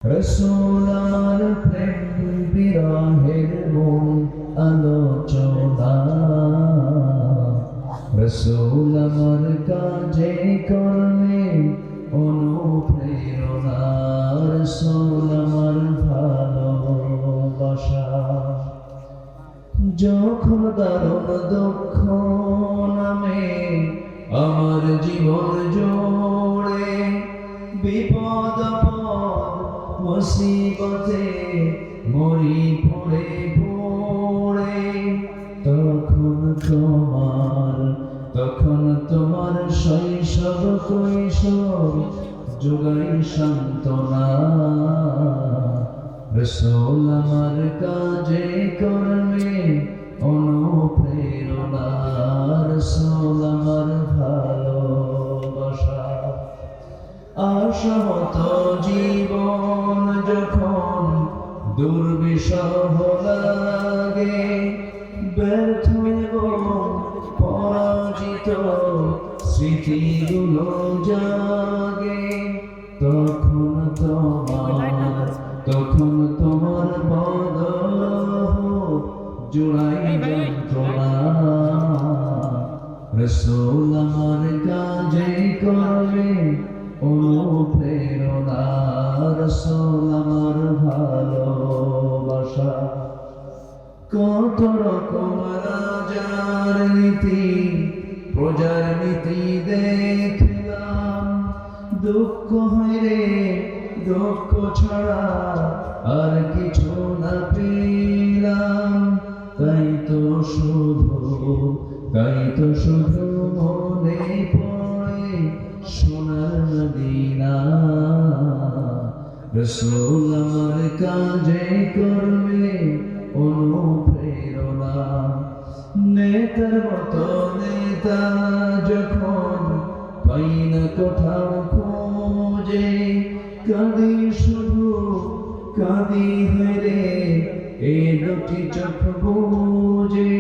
রসূল আমার প্রেম বিরহের মূল আলোচনা, রসূল আমার কাজে কর্মে অনুপ্রেরণা, রসূল আমার ভালোবাসা। যখন দারুণ দুঃখ নামে আমার জীবন জোড়ে, বিপদ মুসিবতে মরি পড়ে পড়ে, তখন তোমার শৈশব কৈশোর যোগাই সান্ত্বনা। রসূল আমার কাজে কর্মে অনুপ্রেরণা, রসূল আমার ভালোবাসা। আশাহত জীবন যখন দুর্বিষহ লাগে, ব্যর্থ এবং পরাজিত স্মৃতিগুলো জাগে, তখন তোমার বদল জোড়াই যন্ত্রণা। রসূল আমার কাজে করবে অনুপ্রেরণা, রসূল আমার ভালোবাসা। কত রকম রাজার নীতি প্রজার নীতি দেখলাম, দুঃখ হইলে দুঃখ ছাড়া আর কিছু না পেলাম। তাই তো শুধু মনে পড়ে সোনার মদিনা। রসূল আমার কাজে করবে অনুপ্রেরণা। নেতার মতো নেতা যখন পাই না কোথাও খোঁজে, কাঁদি শুধু কাঁদি হেরে এ দুটি চোখ বুঝে।